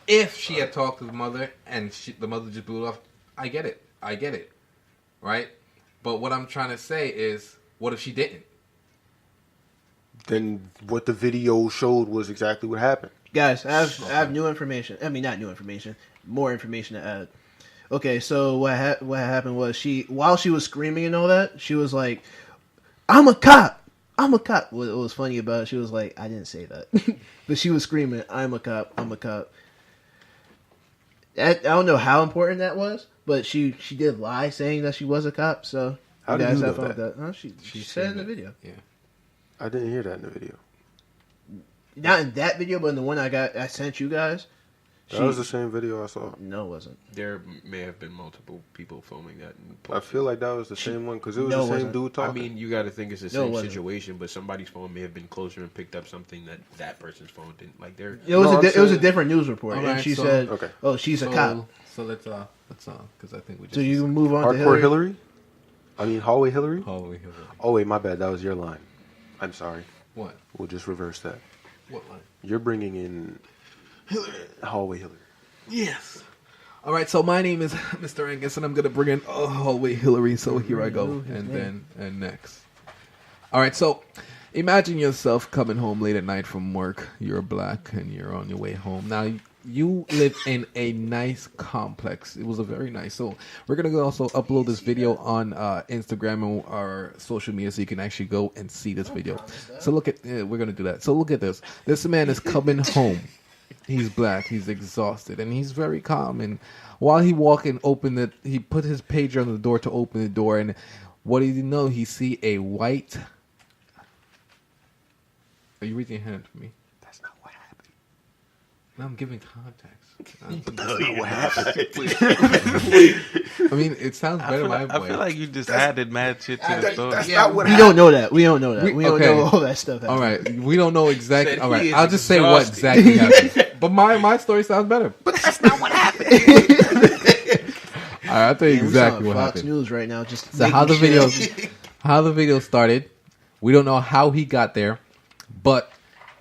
If she had talked to the mother and the mother just blew it off, I get it. Right? But what I'm trying to say is, what if she didn't? Then what the video showed was exactly what happened. Guys, I have new information. I mean, not new information. More information to add. Okay, so what happened was while she was screaming and all that, she was like, I'm a cop. What was funny about it, she was like, I didn't say that. But she was screaming, I'm a cop. I don't know how important that was, but she did lie saying that she was a cop, so how did you know that? Oh, she said in the video. Yeah. I didn't hear that in the video. Not in that video, but in the one I sent you guys. That was the same video I saw. No, it wasn't. There may have been multiple people filming that. I feel like that was the same one because it was the same dude talking. I mean, you got to think it's the same situation, but somebody's phone may have been closer and picked up something that person's phone didn't. Like there, it was a different news report, right, and she said, okay. "Oh, she's a cop." So let's because I think we just. So you move on Hardcore to Hillary? I mean, Hallway Hillary? Hallway Hillary. Oh wait, my bad. That was your line. I'm sorry. What? We'll just reverse that. What line? You're bringing in Hallway Hillary. Yes. All right, so my name is Mr. Angus, and I'm going to bring in Hallway Hillary, so here I go, and next. All right, so imagine yourself coming home late at night from work. You're black, and you're on your way home. Now, you live in a nice complex. It was a very nice. So we're going to also upload this video on Instagram and our social media so you can actually go and see this video. So look at, we're going to do that. So look at this. This man is coming home. He's black. He's exhausted, and he's very calm. And while he walked and opened it, he put his pager on the door to open the door. And what did he know? He see a white. Are you raising your hand for me? That's not what happened. No, I'm giving context. That's not what happened. I mean, it sounds better my way. I feel like you just added mad shit to the story. That's not what We happened. don't know that. We don't know that. We don't okay. know all that stuff. All right, we don't know exactly. Said All right, he is I'll just say what exhausted. exactly happened. But my story sounds better. But that's not what happened. All right, I'll tell you exactly what Fox happened. News right now. Just So how the making shit video, up. how the video started, we don't know how he got there, but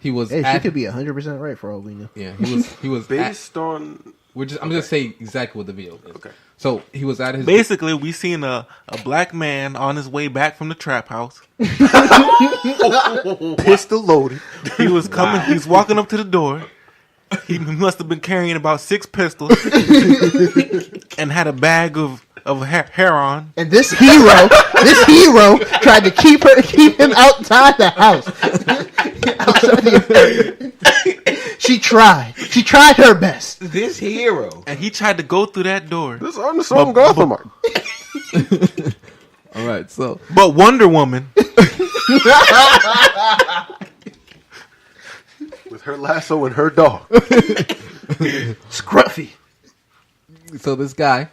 he was. Hey, she at, could be 100% right for all we know. Yeah, he was. Based on... I'm just saying exactly what the video is. Okay. So he was at his. Basically, we seen a black man on his way back from the trap house. Pistol loaded. He was coming. He's walking up to the door. He must have been carrying about 6 pistols and had a bag of hair on. And this hero tried to keep him outside the house. She tried her best. This hero. And he tried to go through that door. This is on the song Gotham. All right, so But Wonder Woman, With her lasso and her dog. Scruffy. so this guy,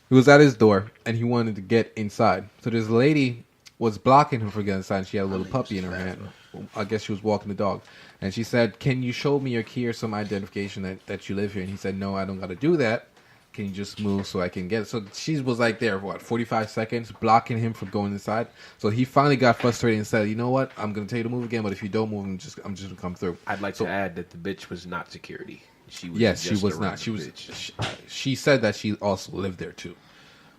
he was at his door and he wanted to get inside. So this lady was blocking him from getting inside. And she had a little puppy in her hand. I guess she was walking the dog. And she said, "Can you show me your key or some identification that you live here?" And he said, "No, I don't got to do that. Can you just move so I can get it?" So she was like there, 45 seconds, blocking him from going inside. So he finally got frustrated and said, "You know what? I'm going to tell you to move again, but if you don't move, I'm just going to come through." I'd like to add that the bitch was not security. She was Yes, she just was around not. the She was. bitch. She said that she also lived there too.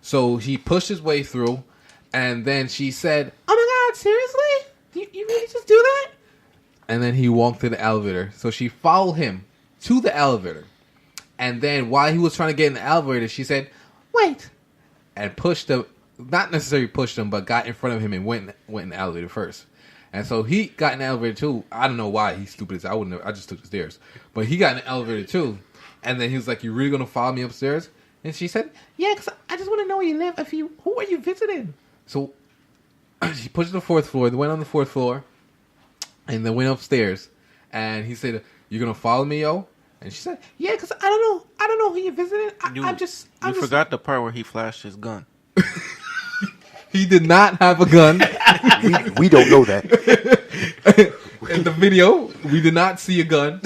So he pushed his way through, and then she said, "Oh my God, seriously? You really just do that?" And then he walked to the elevator. So she followed him to the elevator, and then while he was trying to get in the elevator, she said, "Wait," and pushed him. Not necessarily pushed him, but got in front of him and went in the elevator first. And so he got in the elevator too. I don't know why he's stupid as I wouldn't have, I just took the stairs. But he got in the elevator too. And then he was like, "You really gonna follow me upstairs?" And she said, "Yeah, because I just want to know where you live. Who are you visiting?" So she pushed to the 4th floor. They went on the 4th floor. And then went upstairs. And he said, "You gonna follow me, yo?" And she said, "Yeah, because I don't know who you're visiting. You forgot the part where he flashed his gun. He did not have a gun. We don't know that. In the video, we did not see a gun.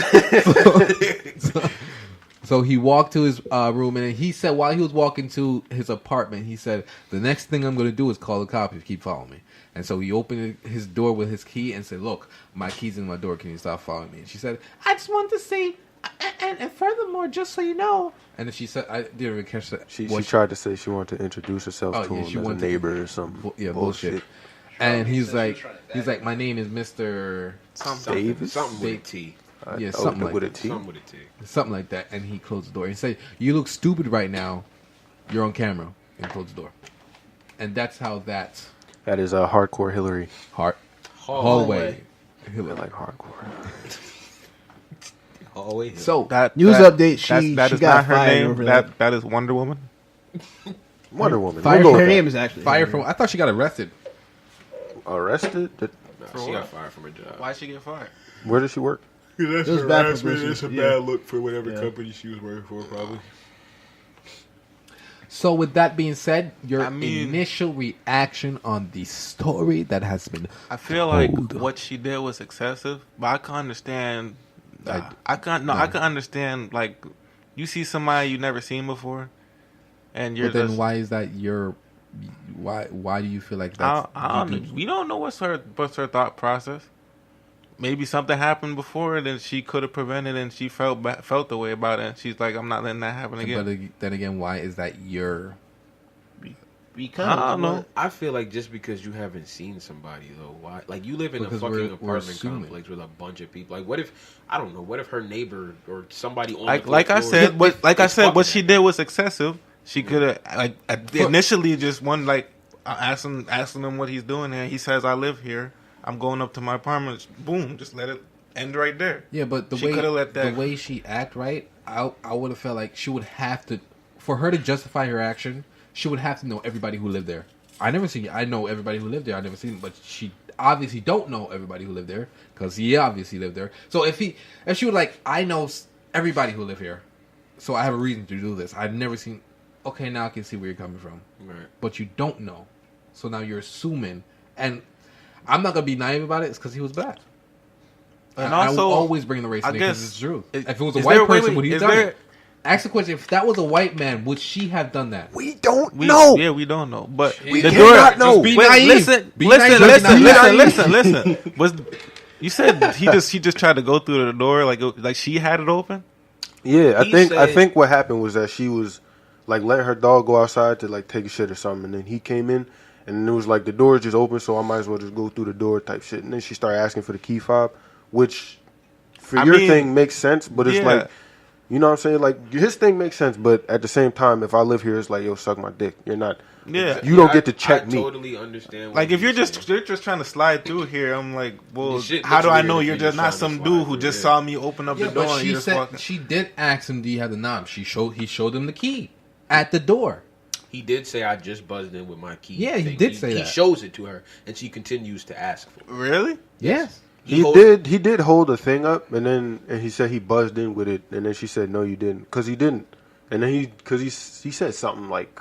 So he walked to his room, and he said while he was walking to his apartment, he said, "The next thing I'm going to do is call the cops if you keep following me." And so he opened his door with his key and said, "Look, my key's in my door. Can you stop following me?" And she said, "I just wanted to say And furthermore, just so you know, and then she said, I didn't even catch that. She tried to say she wanted to introduce herself to yeah, him she as a wanted to- neighbor or something. Yeah, bullshit. And he's like, my name is Mr. Davis? Something with a T. Yeah, something like with a that. T. Something with a T. Something like that. And he closed the door. He said, "You look stupid right now. You're on camera." And closed the door. And that's how that That is a hardcore Hillary. hallway. I like hardcore. Hallway. So News update, she that is got not her fired name. over that. That is Wonder Woman. Wonder Woman. Fire We'll go Her with that. name is actually fire from. I thought she got arrested. Arrested? She got fired from her job. Why'd she get fired? Where does she work? That's It was bad publicity. It's a Yeah. bad look for whatever Yeah. company she was working for, probably. So with that being said, your I mean- initial reaction on the story that has been I feel like Hold up. what she did was excessive, but I can understand. I- I can understand. Like, you see somebody you never seen before, and you're But then just. why is that your? Why do you feel like that's? I don't, we don't know what's her thought process. Maybe something happened before and then she could have prevented it and she felt the way about it. And she's like, I'm not letting that happen again. But then again, why is that your? Because I don't know. I feel like just because you haven't seen somebody though, why? Like you live in Because a fucking we're apartment assuming. complex with a bunch of people. Like what if I don't know? What if her neighbor or somebody on like the like I floor said, is what fucking she that did was excessive. She could have initially just asking him what he's doing there. He says, I live here. I'm going up to my apartment. Boom, just let it end right there. Yeah, but She coulda let that- the way she act, right? I would have felt like she would have to, for her to justify her action, she would have to know everybody who lived there. I know everybody who lived there. I never seen, but she obviously don't know everybody who lived there because he obviously lived there. So if she would like, I know everybody who lived here, so I have a reason to do this. I've never seen. Okay, now I can see where you're coming from, Right. but you don't know, so now you're assuming, and I'm not gonna be naive about it. It's because he was black. And I also, will always bring the race I in because guess- it's true. is- If it was a is white there- wait, person, wait, would he is done there- it? Ask the question: if that was a white man, would she have done that? We don't we know. Yeah, we don't know. But We the cannot know. Be Wait, naive. listen, Be listen, naive. listen. Was you said he just tried to go through the door like she had it open? Yeah, He I said- think what happened was that she was like letting her dog go outside to like take a shit or something, and then he came in, and it was like the door is just open, so I might as well just go through the door type shit. And then she started asking for the key fob, which for your thing makes sense, but it's yeah. like, you know what I'm saying? Like his thing makes sense, but at the same time, if I live here, it's like, yo, suck my dick. You're not. Yeah. You don't get to check I me. totally understand. What Like if you're saying. just trying to slide through here, I'm like, well, The shit how do looks I weird know if you're you just just not trying to some slide dude who through, just yeah. saw me open up Yeah, the door but and she you just said walking? she did ask him, "Do you have the knob?" He showed him the key at the door. He did say, "I just buzzed in with my key." Yeah, he thing." did say He that. shows it to her, and she continues to ask for it. Really? Yes. He did hold the thing up, and he said he buzzed in with it, and then she said no, you didn't, because he didn't, and then he said something like,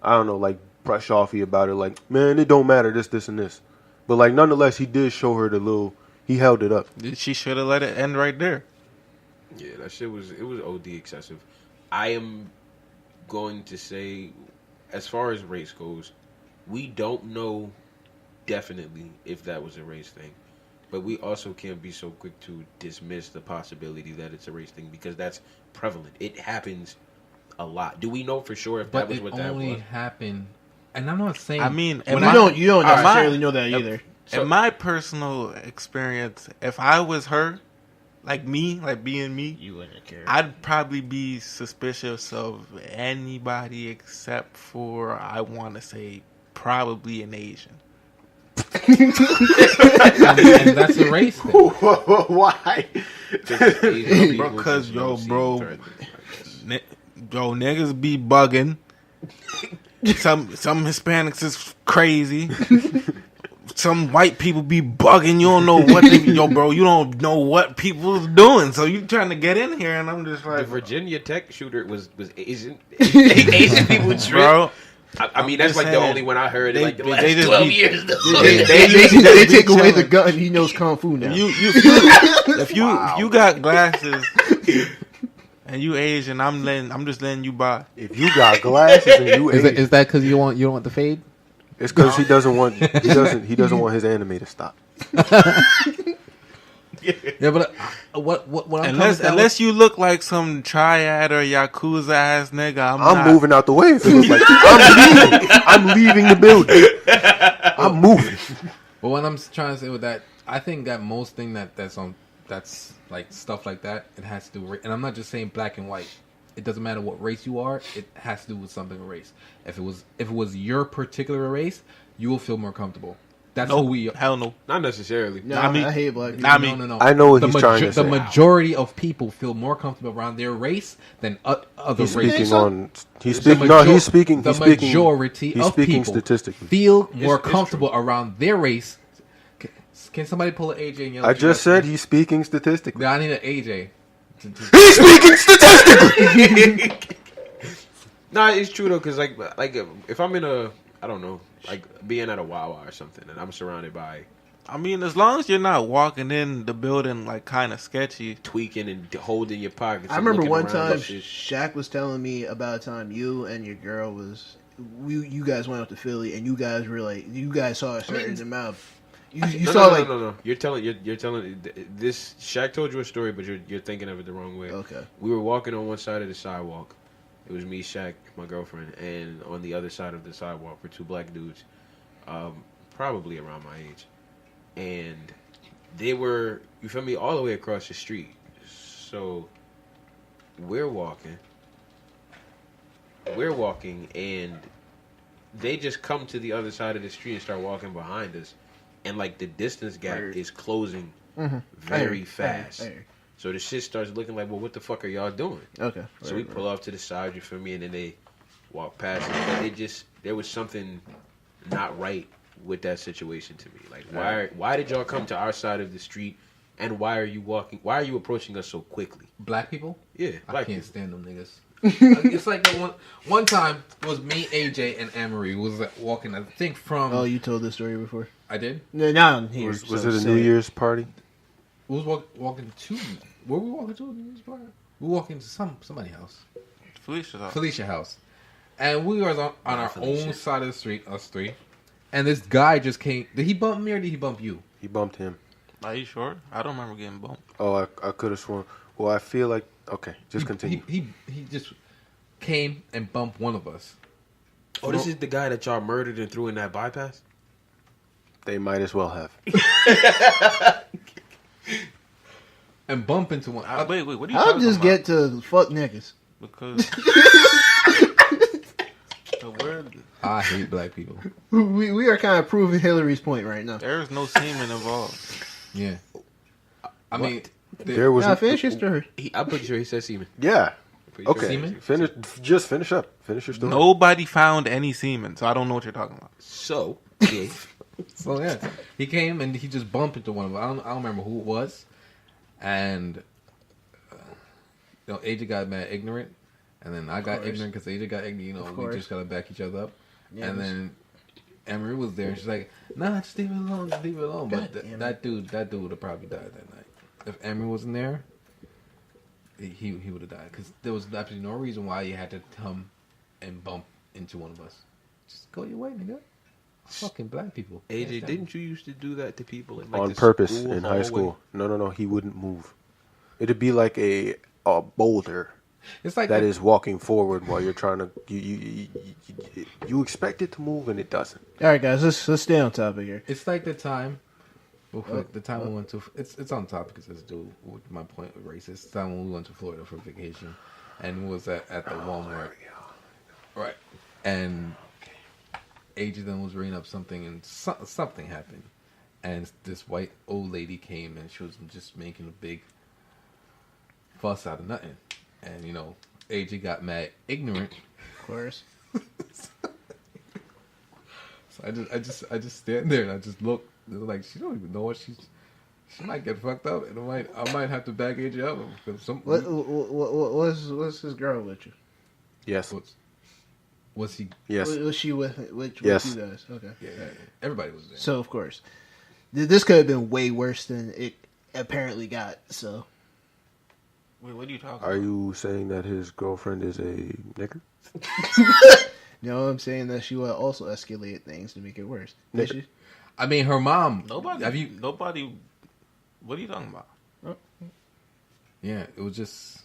I don't know, like brush offy about it, like, man, it don't matter, this and this, but like nonetheless, he did show her he held it up. She should have let it end right there. Yeah, that shit was OD excessive. I am going to say, as far as race goes, we don't know definitely if that was a race thing, but we also can't be so quick to dismiss the possibility that it's a race thing because that's prevalent. It happens a lot. Do we know for sure if But that was it what that only was? happened, and I'm not saying. I mean, You don't necessarily know that if- either. So- in my personal experience, if I was her, like me, like being me, You wouldn't care. I'd probably be suspicious of anybody except for, I want to say, probably an Asian. and that's a race thing. Why? Bro, cause niggas be bugging. Some Hispanics is crazy. Some white people be bugging. You don't know what bro. You don't know what people's doing. So you trying to get in here, and I'm just The like, Virginia Tech shooter was Asian. Asian people trip. bro. I mean, that's just like the saying, only one I heard in like the they last just 12 be- years. Though. They take away the gun. He knows kung fu now. If you got glasses and you Asian, I'm just letting you buy. If you got glasses and you Asian, Is that because you don't want the fade? it's because he doesn't want his anime to stop. Yeah, but what I'm Unless you look like some triad or yakuza ass nigga, I'm not. moving out the way. If it was like, I'm leaving the building. I'm moving. But what I'm trying to say with that, I think that most thing that's like stuff like that, it has to do with, and I'm not just saying black and white. It doesn't matter what race you are. It has to do with something with race. If it was your particular race, you will feel more comfortable. That's who we are. Hell no. Not necessarily. No, Not me. I hate black people. Not me. No. I know what the he's trying to The say. majority of people feel more comfortable around their race than other He's races. speaking on. He's The speaking. No, he's speaking. The He's speaking. majority He's of speaking people statistically. feel more it's comfortable around their race. Can somebody pull an AJ and yell? I at you just guys? said he's speaking statistically. I need an AJ. He's speaking statistically. Nah, it's true though, because like if I'm in a, I don't know, like being at a Wawa or something, and I'm surrounded by I mean, as long as you're not walking in the building like kind of sketchy. tweaking and holding your pockets. I and remember looking one around time and shit. Shaq was telling me about a time you and your girl you guys went up to Philly and you guys saw a certain amount of, you No, saw no, like no. You're telling this. Shaq told you a story, but you're thinking of it the wrong way. Okay. We were walking on one side of the sidewalk. It was me, Shaq, my girlfriend, and on the other side of the sidewalk were two black dudes, probably around my age, and they were, you feel me, all the way across the street. So we're walking, and they just come to the other side of the street and start walking behind us, and like the distance gap is closing very fast. So the shit starts looking like, well, what the fuck are y'all doing? Okay. So we pull off to the side, you feel me, and then they walk past us. But there was something not right with that situation to me. Like, why did y'all come to our side of the street, and why are you approaching us so quickly? Black people? Yeah, I black can't people. stand them niggas. It's like the one time it was me, AJ, and Amory was walking. I think from. Oh, you told this story before. I did. No, not on here. Was it a New Year's party? We was walking to. Where we walking to? We were walking to somebody's house. Felicia house. And we were on our own side of the street, us three. And this guy just came. Did he bump me or did he bump you? He bumped him. Are you sure? I don't remember getting bumped. Oh, I could have sworn. Well, I feel like okay. Just continue. He just came and bumped one of us. Oh, this is the guy that y'all murdered and threw in that bypass? They might as well have. And bump into one. Wait, what are you I'll talking just about? get to fuck niggas. Because the word, I hate black people. We are kind of proving Hillary's point right now. there is no semen involved. Yeah. I mean, There was. Now finish your story. I'm pretty sure he said semen. Yeah. Pretty sure. Okay. Semen? Finish up. Finish your story. Nobody found any semen, so I don't know what you're talking about. So, yeah. So yeah, he came and he just bumped into one of them. I don't remember who it was, and AJ got mad ignorant, and then I got ignorant because AJ got ignorant. You know, we just gotta back each other up. Yeah, and then Emery was there, and she's like, "Nah, just leave it alone, just leave it alone." But that dude would have probably died that night if Emery wasn't there. He would have died because there was absolutely no reason why you had to come and bump into one of us. Just go your way, nigga. Fucking black people. AJ, didn't you used to do that to people in, like, On the purpose school in high hallway? school. No. He wouldn't move. It'd be like a boulder It's like that is walking forward while you're trying to. You expect it to move and it doesn't. All right, guys, let's stay on topic here. It's like the time. We went to. It's on topic because it's do with my point of racist. It's the time when we went to Florida for vacation, and we was at the Walmart, right? And AJ then was reading up something, and something happened, and this white old lady came, and she was just making a big fuss out of nothing, and AJ got mad, ignorant. Of course. So I just stand there and I just look. Like she don't even know what she might get fucked up, and I might have to back AJ up because What's his girl with you? Yes. Was he? Yes. Was she with Yes. you guys? Okay. Yeah, everybody was there. So of course, this could have been way worse than it apparently got. So. Wait, what are you talking Are about? you saying that his girlfriend is a nigger? No, I'm saying that she would also escalate things to make it worse. Did she? I mean, her mom. Nobody. Have you? Nobody What are you talking about? Yeah, it was just